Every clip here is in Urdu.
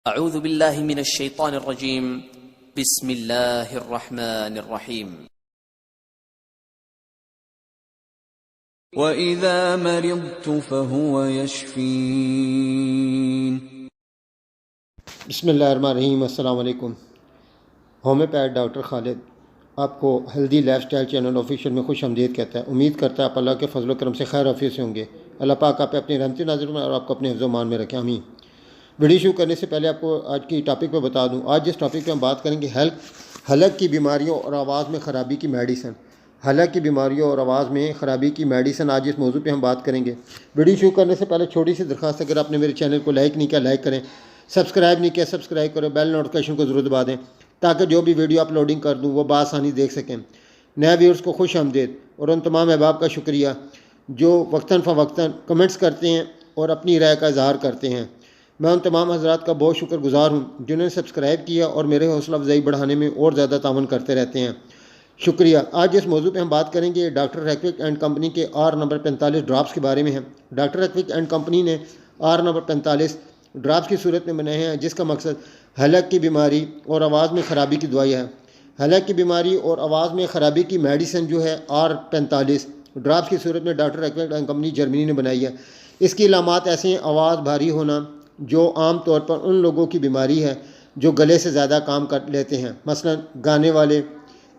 اعوذ باللہ من الشیطان الرجیم بسم اللہ الرحمن الرحیم وَإِذَا مَرِضْتُ فَهُوَ يَشْفِينِ۔ بسم اللہ الرحمن الرحیم۔ السلام علیکم۔ ہومیوپیتھ ڈاکٹر خالد آپ کو healthy life style channel official میں خوش آمدید کہتا ہے۔ امید کرتا ہے آپ اللہ کے فضل و کرم سے خیر عافیت سے ہوں گے۔ اللہ پاک آپ پہ اپنی رحمتی نازل میں اور آپ کو اپنے حفظ و امان میں رکھے، آمین۔ ویڈیو شروع کرنے سے پہلے آپ کو آج کی ٹاپک پہ بتا دوں، آج جس ٹاپک پہ ہم بات کریں گے حلق کی بیماریوں اور آواز میں خرابی کی میڈیسن۔ حلق کی بیماریوں اور آواز میں خرابی کی میڈیسن، آج اس موضوع پہ ہم بات کریں گے۔ ویڈیو شروع کرنے سے پہلے چھوٹی سی درخواست، اگر آپ نے میرے چینل کو لائک نہیں کیا لائک کریں، سبسکرائب نہیں کیا سبسکرائب کرو، بیل نوٹیفیکیشن کو ضرور دبا دیں تاکہ جو بھی ویڈیو اپلوڈنگ کر دوں وہ بآسانی دیکھ سکیں۔ نئے ویورز کو خوش آمدید، اور ان تمام احباب کا شکریہ جو وقتاً فوقتاً کمنٹس کرتے ہیں اور اپنی رائے کا اظہار کرتے ہیں۔ میں ان تمام حضرات کا بہت شکر گزار ہوں جنہوں نے سبسکرائب کیا اور میرے حوصلہ افزائی بڑھانے میں اور زیادہ تعاون کرتے رہتے ہیں، شکریہ۔ آج اس موضوع پہ ہم بات کریں گے ڈاکٹر ریکویگ اینڈ کمپنی کے آر نمبر 45 ڈراپس کے بارے میں ہیں۔ ڈاکٹر ریکویگ اینڈ کمپنی نے آر نمبر 45 ڈراپس کی صورت میں بنائے ہیں، جس کا مقصد حلق کی بیماری اور آواز میں خرابی کی دوائی ہے۔ حلق کی بیماری اور آواز میں خرابی کی میڈیسن جو ہے آر 45 ڈراپس کی صورت میں ڈاکٹر ریکویگ اینڈ کمپنی جرمنی نے بنائی ہے۔ اس کی علامات ایسے ہیں: آواز بھاری ہونا، جو عام طور پر ان لوگوں کی بیماری ہے جو گلے سے زیادہ کام کر لیتے ہیں، مثلا گانے والے،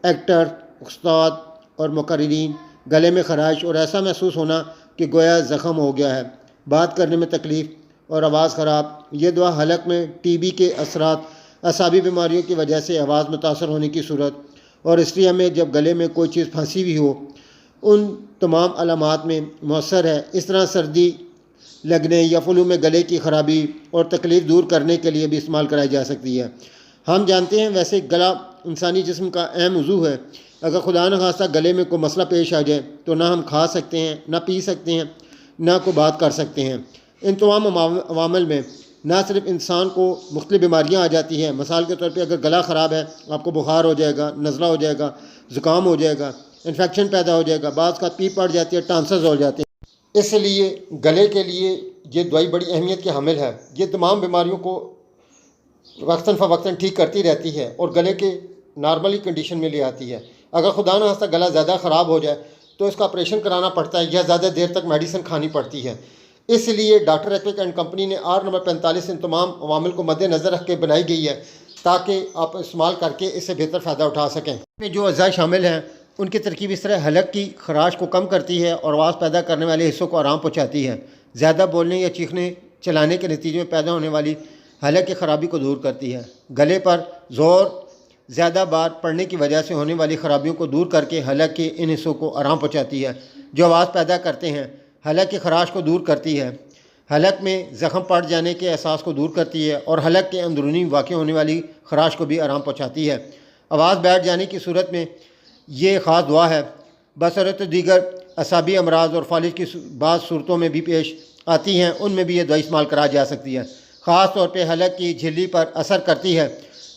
ایکٹر، استاد اور مقررین۔ گلے میں خراش اور ایسا محسوس ہونا کہ گویا زخم ہو گیا ہے، بات کرنے میں تکلیف اور آواز خراب۔ یہ دوا حلق میں ٹی بی کے اثرات، اعصابی بیماریوں کی وجہ سے آواز متاثر ہونے کی صورت اور اسٹریا میں جب گلے میں کوئی چیز پھنسی ہوئی ہو، ان تمام علامات میں مؤثر ہے۔ اس طرح سردی لگنے یا فلو میں گلے کی خرابی اور تکلیف دور کرنے کے لیے بھی استعمال کرائی جا سکتی ہے۔ ہم جانتے ہیں ویسے گلا انسانی جسم کا اہم عضو ہے، اگر خدا نخواستہ گلے میں کوئی مسئلہ پیش آ جائے تو نہ ہم کھا سکتے ہیں، نہ پی سکتے ہیں، نہ کوئی بات کر سکتے ہیں۔ ان تمام عوامل میں نہ صرف انسان کو مختلف بیماریاں آ جاتی ہیں، مثال کے طور پہ اگر گلا خراب ہے آپ کو بخار ہو جائے گا، نزلہ ہو جائے گا، زکام ہو جائے گا، انفیکشن پیدا ہو جائے گا، بعض کا پیپ پڑ جاتی ہے، ٹانسز ہو جاتے ہیں۔ اس لیے گلے کے لیے یہ دوائی بڑی اہمیت کی حامل ہے۔ یہ تمام بیماریوں کو وقتاً فوقتاً ٹھیک کرتی رہتی ہے اور گلے کے نارملی کنڈیشن میں لے آتی ہے۔ اگر خدا نخواستہ گلا زیادہ خراب ہو جائے تو اس کا آپریشن کرانا پڑتا ہے یا زیادہ دیر تک میڈیسن کھانی پڑتی ہے۔ اس لیے ڈاکٹر ریکویگ اینڈ کمپنی نے آر نمبر 45 ان تمام عوامل کو مد نظر رکھ کے بنائی گئی ہے تاکہ آپ استعمال کر کے اس سے بہتر فائدہ اٹھا سکیں۔ اس میں جو اجزاء شامل ہیں ان کی ترکیب اس طرح حلق کی خراش کو کم کرتی ہے اور آواز پیدا کرنے والے حصوں کو آرام پہنچاتی ہے، زیادہ بولنے یا چیخنے چلانے کے نتیجے میں پیدا ہونے والی حلق کی خرابی کو دور کرتی ہے، گلے پر زور زیادہ بار پڑنے کی وجہ سے ہونے والی خرابیوں کو دور کر کے حلق کے ان حصوں کو آرام پہنچاتی ہے جو آواز پیدا کرتے ہیں، حلق کی خراش کو دور کرتی ہے، حلق میں زخم پڑ جانے کے احساس کو دور کرتی ہے اور حلق کے اندرونی واقع ہونے والی خراش کو بھی آرام پہنچاتی ہے۔ آواز بیٹھ جانے کی صورت میں یہ خاص دعا ہے، بصورت دیگر اعصابی امراض اور فالج کی بعض صورتوں میں بھی پیش آتی ہیں، ان میں بھی یہ دوائی استعمال کرائی جا سکتی ہے۔ خاص طور پہ حلق کی جھلی پر اثر کرتی ہے،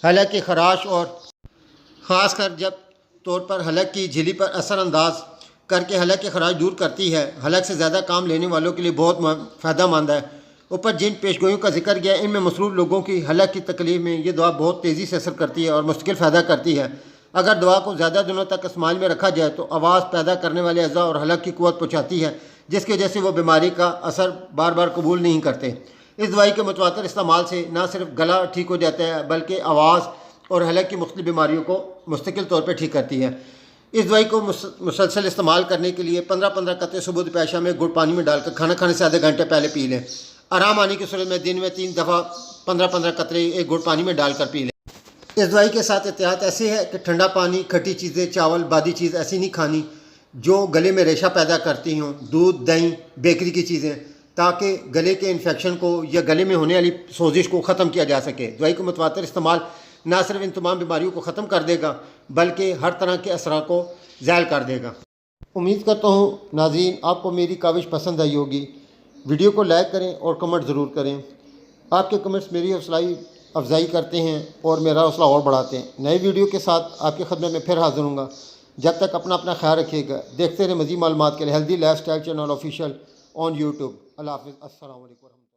حلق کی خراش اور خاص کر جب طور پر حلق کی جھلی پر اثر انداز کر کے حلق کی خراش دور کرتی ہے، حلق سے زیادہ کام لینے والوں کے لیے بہت فائدہ مند ہے۔ اوپر جن پیشگوئیوں کا ذکر کیا ان میں مصروف لوگوں کی حلق کی تکلیف میں یہ دوا بہت تیزی سے اثر کرتی ہے اور مستقل فائدہ کرتی ہے۔ اگر دوا کو زیادہ دنوں تک استعمال میں رکھا جائے تو آواز پیدا کرنے والے اعضاء اور حلق کی قوت پہنچاتی ہے، جس کی وجہ سے وہ بیماری کا اثر بار بار قبول نہیں کرتے۔ اس دوائی کے متواتر استعمال سے نہ صرف گلا ٹھیک ہو جاتا ہے بلکہ آواز اور حلق کی مختلف بیماریوں کو مستقل طور پہ ٹھیک کرتی ہے۔ اس دوائی کو مسلسل استعمال کرنے کے لیے 15 قطرے صبح پیشہ میں گڑ پانی میں ڈال کر کھانا کھانے سے آدھے گھنٹے پہلے پی لیں۔ آرام آنے کی صورت میں دن میں 3 دفعہ 15 قطرے ایک گڑ پانی میں ڈال کر پی لیں۔ اس دوائی کے ساتھ احتیاط ایسی ہے کہ ٹھنڈا پانی، کھٹی چیزیں، چاول، بادی چیز ایسی نہیں کھانی جو گلے میں ریشہ پیدا کرتی ہوں، دودھ، دہی، بیکری کی چیزیں، تاکہ گلے کے انفیکشن کو یا گلے میں ہونے والی سوزش کو ختم کیا جا سکے۔ دوائی کا متواتر استعمال نہ صرف ان تمام بیماریوں کو ختم کر دے گا بلکہ ہر طرح کے اثرات کو زائل کر دے گا۔ امید کرتا ہوں ناظرین آپ کو میری کاوش پسند آئی ہوگی۔ ویڈیو کو لائک کریں اور کمنٹ ضرور کریں، آپ کے کمنٹس میری حوصلہ افزائی کرتے ہیں اور میرا حوصلہ اور بڑھاتے ہیں۔ نئی ویڈیو کے ساتھ آپ کی خدمت میں پھر حاضر ہوں گا، جب تک اپنا خیال رکھیے گا۔ دیکھتے رہیں مزید معلومات کے لیے healthy life style channel official on YouTube. اللہ حافظ، السلام علیکم۔